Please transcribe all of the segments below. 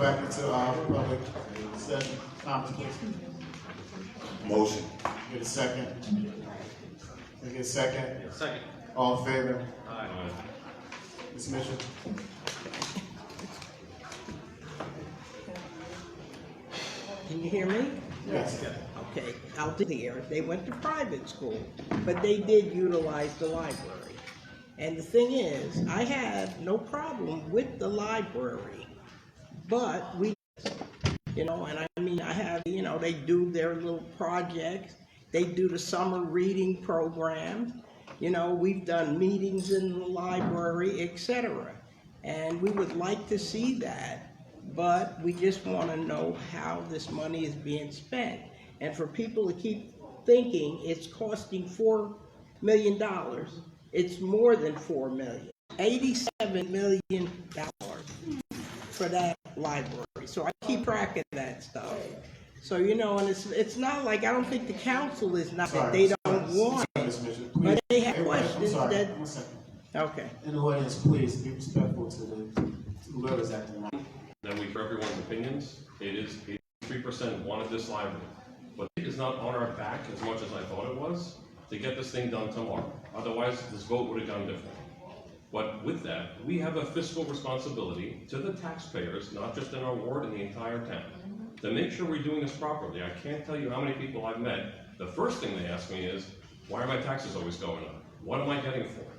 Back into public session, comments, please. Motion. Get a second. Get a second. Second. All in favor? Aye. Ms. Mitchell? Can you hear me? Yes. Okay, out here, they went to private school, but they did utilize the library. And the thing is, I have no problem with the library, but we, and I mean, I have, they do their little projects, they do the summer reading program, we've done meetings in the library, etc. And we would like to see that, but we just want to know how this money is being spent. And for people to keep thinking it's costing $4 million, it's more than $4 million. $87 million for that library. So I keep track of that stuff. So, and it's not like, I don't think the council is not that they don't want it, Ms. Mitchell, but please. they have Everybody, I'm questions sorry. that, 1 second. okay. In the audience, please be respectful to whoever's acting. That we, for everyone's opinions, it is 83% wanted this library. But it is not on our back as much as I thought it was to get this thing done tomorrow. Otherwise, this vote would have gone different. But with that, we have a fiscal responsibility to the taxpayers, not just in our ward, in the entire town, to make sure we're doing this properly. I can't tell you how many people I've met. The first thing they ask me is, why are my taxes always going up? What am I getting for it?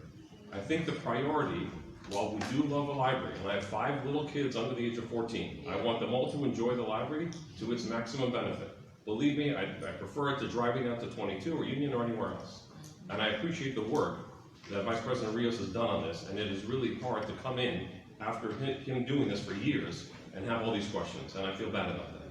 I think the priority, while we do love a library, and I have 5 little kids under the age of 14, I want them all to enjoy the library to its maximum benefit. Believe me, I prefer it to driving out to 22 or Union or anywhere else. And I appreciate the work that Vice President Rios has done on this, and it is really hard to come in after him doing this for years and have all these questions, and I feel bad about that.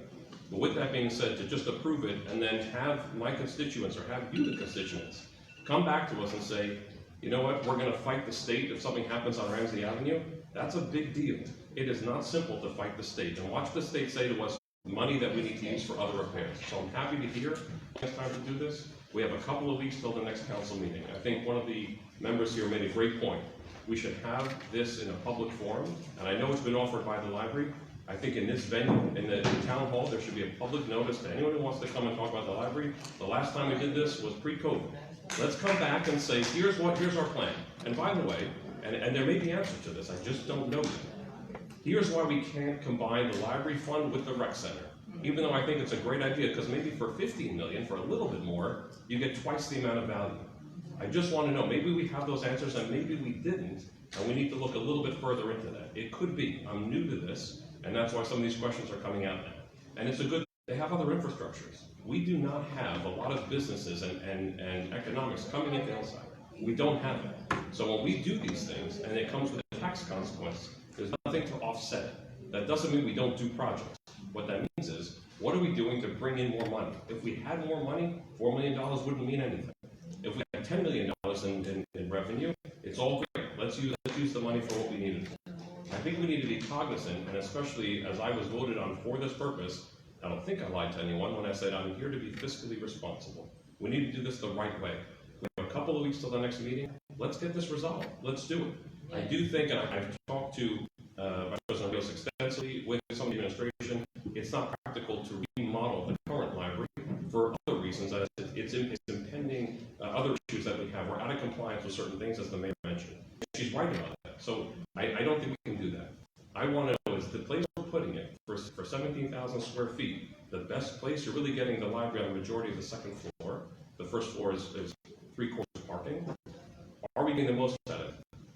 But with that being said, to just approve it and then have my constituents, or have you, the constituents, come back to us and say, you know what, we're going to fight the state if something happens on Ramsey Avenue, that's a big deal. It is not simple to fight the state, and watch the state say to us, money that we need to use for other repairs. So I'm happy to hear it's time to do this. We have a couple of weeks till the next council meeting. I think one of the members here made a great point. We should have this in a public forum, and I know it's been offered by the library. I think in this venue, in the town hall, there should be a public notice to anyone who wants to come and talk about the library. The last time we did this was pre-COVID. Let's come back and say, here's our plan. And by the way, and there may be answers to this, I just don't know yet. Here's why we can't combine the library fund with the rec center. Even though I think it's a great idea, because maybe for $15 million, for a little bit more, you get twice the amount of value. I just want to know, maybe we have those answers and maybe we didn't, and we need to look a little bit further into that. It could be. I'm new to this, and that's why some of these questions are coming out now. And it's a good, they have other infrastructures. We do not have a lot of businesses and economics coming into Hillside. We don't have that. So when we do these things, and it comes with a tax consequence, there's nothing to offset it. That doesn't mean we don't do projects. What that means is, what are we doing to bring in more money? If we had more money, $4 million wouldn't mean anything. If we had $10 million in revenue, it's all great. Let's use the money for what we need it for. I think we need to be cognizant, and especially as I was voted on for this purpose, I don't think I lied to anyone when I said I'm here to be fiscally responsible. We need to do this the right way. We have a couple of weeks till the next meeting. Let's get this resolved. Let's do it. I do think, and I've talked to Vice President Rios extensively with some of the administration, it's not practical to remodel the current library for other reasons. It's impending other issues that we have. We're out of compliance with certain things, as the mayor mentioned. She's right about that. So I don't think we can do that. I want to know is the place we're putting it for 17,000 square feet, the best place. You're really getting the library on the majority of the second floor. The first floor is 3/4 parking. Are we getting the most out of it?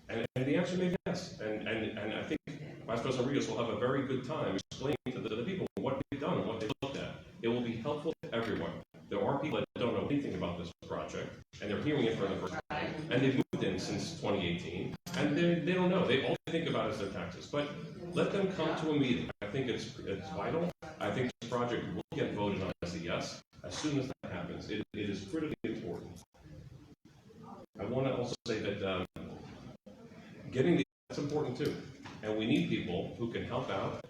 And the answer may be yes. And I think Vice President Rios will have a very good time explaining to the people what they've done and what they looked at. It will be helpful to everyone. There are people that don't know anything about this project, and they're hearing it for the first time. And they've moved in since 2018, and they don't know. All they think about is their taxes. But let them come to a meeting. I think it's vital. I think this project will get voted on as a yes as soon as that happens. It is critically important. I want to also say that getting that's important too, and we need people who can help out.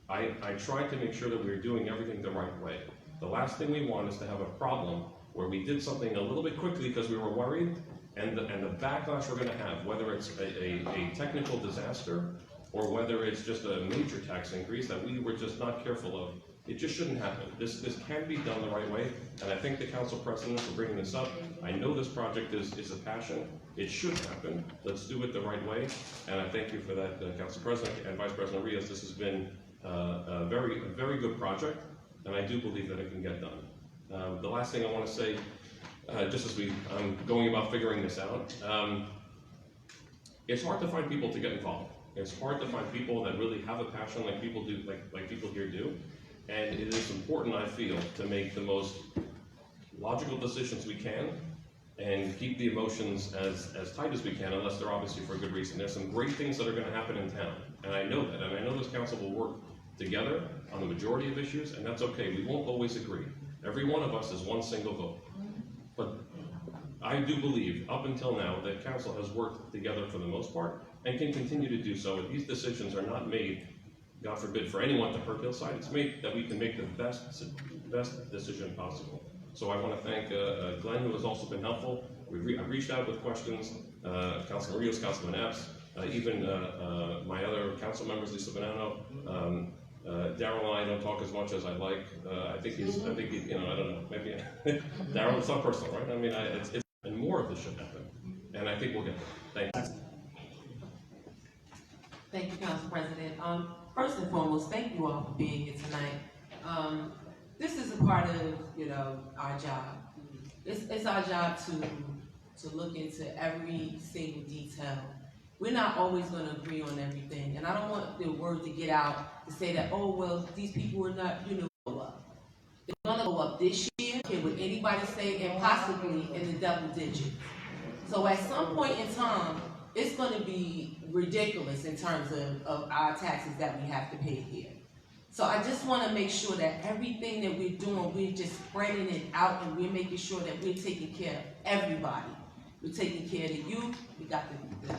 I tried to make sure that we were doing everything the right way. The last thing we want is to have a problem where we did something a little bit quickly because we were worried, and the backlash we're going to have, whether it's a technical disaster or whether it's just a major tax increase that we were just not careful of. It just shouldn't happen. This can be done the right way, and I thank the council president for bringing this up. I know this project is a passion. It should happen. Let's do it the right way, and I thank you for that, Council President and Vice President Rios. This has been a very good project, and I do believe that it can get done. The last thing I want to say, just as I'm going about figuring this out, it's hard to find people to get involved. It's hard to find people that really have a passion like people do, like people here do. And it is important, I feel, to make the most logical decisions we can and keep the emotions as tight as we can, unless they're obviously for a good reason. There's some great things that are going to happen in town, and I know that, and I know this council will work together on the majority of issues, and that's okay. We won't always agree. Every one of us is one single vote. But I do believe, up until now, that council has worked together for the most part, and can continue to do so. These decisions are not made, God forbid, for anyone to hurt Hillside. It's made that we can make the best decision possible. So I want to thank Glenn, who has also been helpful. I've reached out with questions, Councilman Rios, Councilman Epps, even my other council members, Lisa Bonanno. Daryl and I don't talk as much as I'd like. I think he's, you know, I don't know, maybe, Daryl, it's not personal, right? I mean, and more of this should happen. And I think we'll get there. Thank you. Thank you, Council President. First and foremost, thank you all for being here tonight. This is a part of, you know, our job. It's our job to look into every single detail. We're not always going to agree on everything, and I don't want the word to get out to say that, oh, well, these people are not, you know, go up. They're going to go up this year, okay, would anybody say, and possibly in the double digits. So at some point in time, it's going to be ridiculous in terms of our taxes that we have to pay here. So I just want to make sure that everything that we're doing, we're just spreading it out, and we're making sure that we're taking care of everybody. We're taking care of the youth. We got the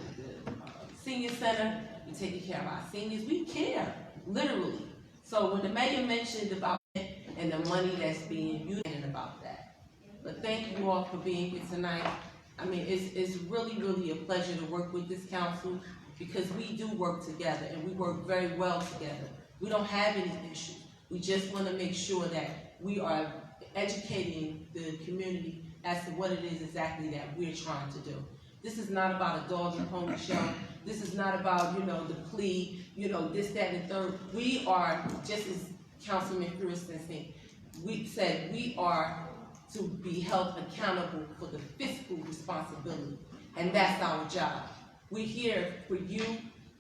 senior center. We're taking care of our seniors. We care, literally. So when the mayor mentioned about it and the money that's being used, about that. But thank you all for being here tonight. I mean, it's really, really a pleasure to work with this council, because we do work together, and we work very well together. We don't have any issues. We just want to make sure that we are educating the community as to what it is exactly that we're trying to do. This is not about a dog and pony show. This is not about, you know, the plea, you know, this, that, and the third. We are, just as Councilman Thurston said, we said we are to be held accountable for the fiscal responsibility, and that's our job. We're here for you.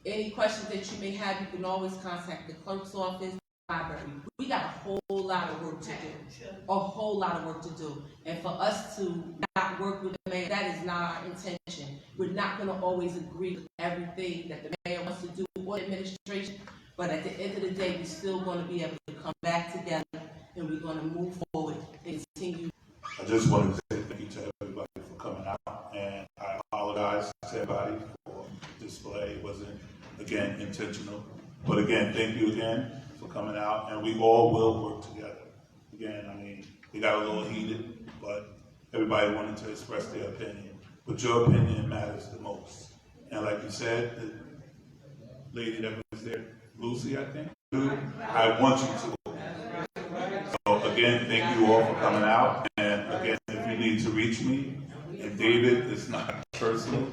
Any questions that you may have, you can always contact the clerk's office, library. We got a whole lot of work to do, a whole lot of work to do. And for us to not work with the mayor, that is not our intention. We're not going to always agree with everything that the mayor wants to do or the administration, but at the end of the day, we're still going to be able to come back together, and we're going to move forward and continue. I just wanted to say thank you to everybody for coming out, and I apologize to everybody for display. It wasn't, again, intentional. But again, thank you again for coming out, and we all will work together. Again, I mean, we got a little heated, but everybody wanted to express their opinion. But your opinion matters the most. And like you said, the lady that was there, Lucy, I think, I want you to. So again, thank you all for coming out. And again, if you need to reach me, and David, it's not personal.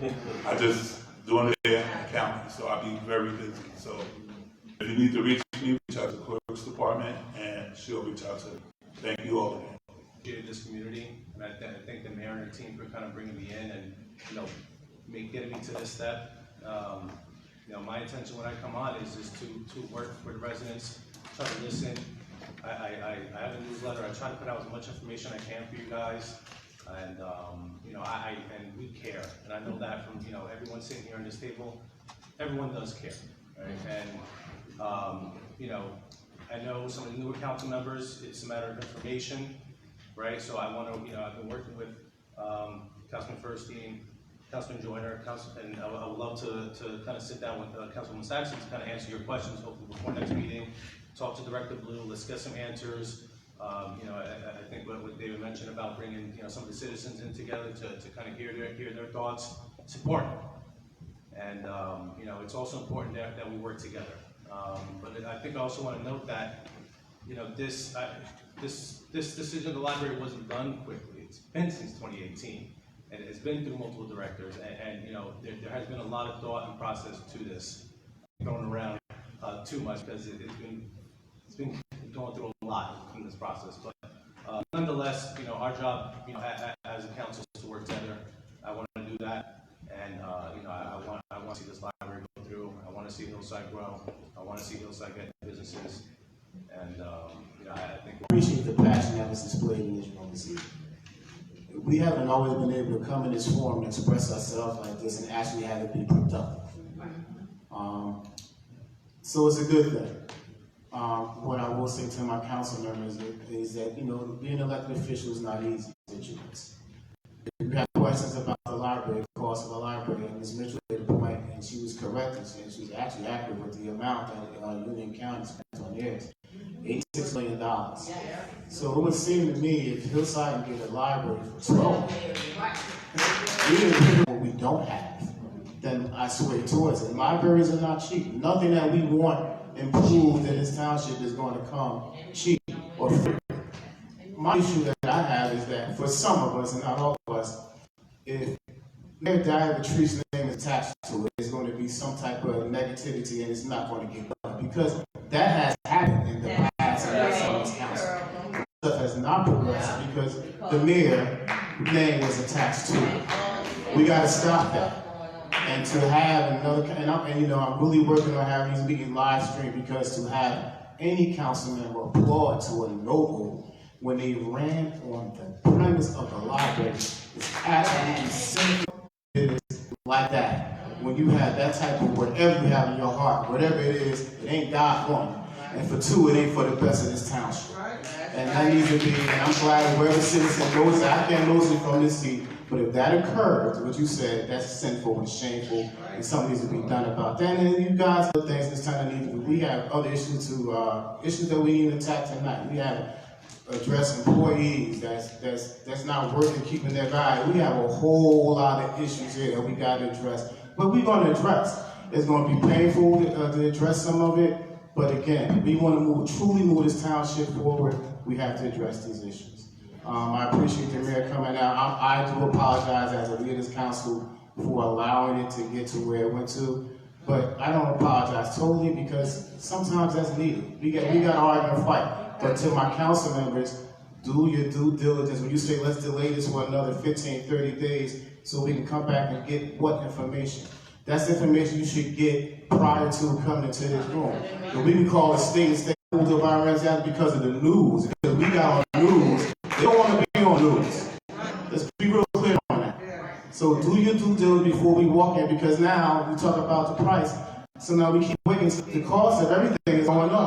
I just doing it there accounting, so I'll be very busy. So if you need to reach me, reach out to the clerk's department, and she'll reach out to me. Thank you all again. This community, and I thank the mayor and her team for kind of bringing me in and, you know, getting me to this step. You know, my intention when I come on is just to work for the residents, try to listen. I have a newsletter. I try to put out as much information I can for you guys, and you know, and we care, and I know that from, you know, everyone sitting here on this table, everyone does care, right? And you know, I know some of the newer council members, it's a matter of information, right? So I want to, you know, I've been working with Councilman Furstein, Councilman Joyner, and I would love to kind of sit down with Councilman Saxon to kind of answer your questions, hopefully before next meeting. Talk to Director Blue, let's get some answers. You know, I think what David mentioned about bringing, you know, some of the citizens in together to kind of hear their thoughts, support. And, you know, it's also important that we work together. But I think I also want to note that, you know, this decision of the library wasn't done quickly. It's been since 2018, and it's been through multiple directors, and you know, there has been a lot of thought and process to this, thrown around too much, because it's been going through a lot in this process. But nonetheless, you know, our job, you know, as a council is to work together. I want to do that, and you know, I want to see this library go through. I want to see Hillside grow. I want to see Hillside get businesses, and you know, I think. Appreciate the passion that was displayed in this room this evening. We haven't always been able to come in this forum and express ourselves like this and actually have it be productive. So it's a good thing. What I will say to my council members is that, you know, being elected official is not easy situations. If you have questions about the library, the cost of the library, and Ms. Mitchell made a point, and she was correct, and she was actually accurate with the amount that Union County spent on theirs, $86 million. So it would seem to me if Hillside can get a library for 12, even what we don't have, then I sway towards it. Libraries are not cheap. Nothing that we want improved in this township is going to come cheap or free. My issue that I have is that for some of us, and not all of us, if Mayor Diabetes' name is attached to it, there's going to be some type of negativity and it's not going to get done. Because that has happened in the past and some of this council. Stuff has not progressed because the mayor's name was attached to it. We got to stop that. And to have another, and you know, I'm really working on having these meetings live streamed, because to have any council member applaud to a logo when they ran on the premise of the library is absolutely sinful. It is like that. When you have that type of whatever you have in your heart, whatever it is, it ain't God one. And for two, it ain't for the best of this township. And that needs to be, and I'm glad whoever citizen knows that, I can't lose it from this seat, but if that occurs, what you said, that's sinful and shameful, and something needs to be done about that. And you guys, other things this time need to do. We have other issues issues that we need to attack tonight. We have address employees that's not working, keeping their value. We have a whole lot of issues here that we got to address, but we're going to address. It's going to be painful to address some of it, but again, we want to truly move this township forward. We have to address these issues. I appreciate the mayor coming out. I do apologize as a leaders council for allowing it to get to where it went to, but I don't apologize totally, because sometimes that's needed. We got to argue and fight. But to my council members, do your due diligence. When you say let's delay this for another 15, 30 days so we can come back and get what information? That's information you should get prior to coming into this room. And we can call a state of our residents because of the news. Because we got on news. They don't want to be on news. Let's be real clear on that. So do your due diligence before we walk in, because now we talk about the price. So now we keep waiting. The cost of everything is going up.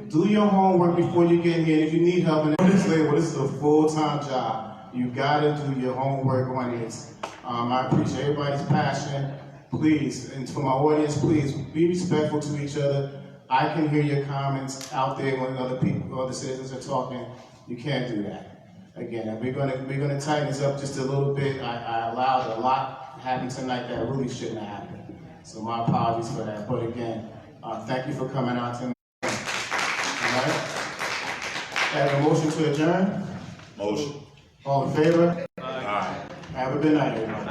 Do your homework before you get here. And if you need help in this label, this is a full-time job. You gotta do your homework on this. I appreciate everybody's passion. Please, and for my audience, please be respectful to each other. I can hear your comments out there when other people, other citizens are talking. You can't do that. Again, we're gonna tighten this up just a little bit. I allowed a lot happen tonight that really shouldn't have happened. So my apologies for that. But again, thank you for coming out tonight. All right. Have a motion to adjourn? Motion. All in favor? Aye. Have a good night, everyone.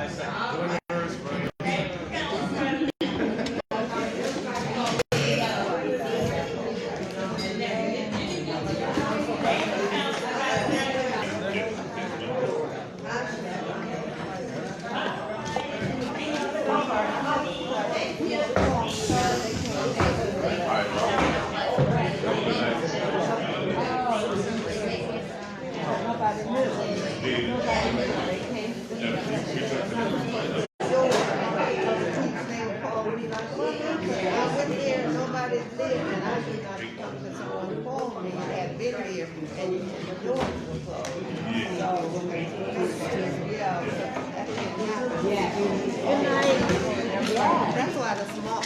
That's why the small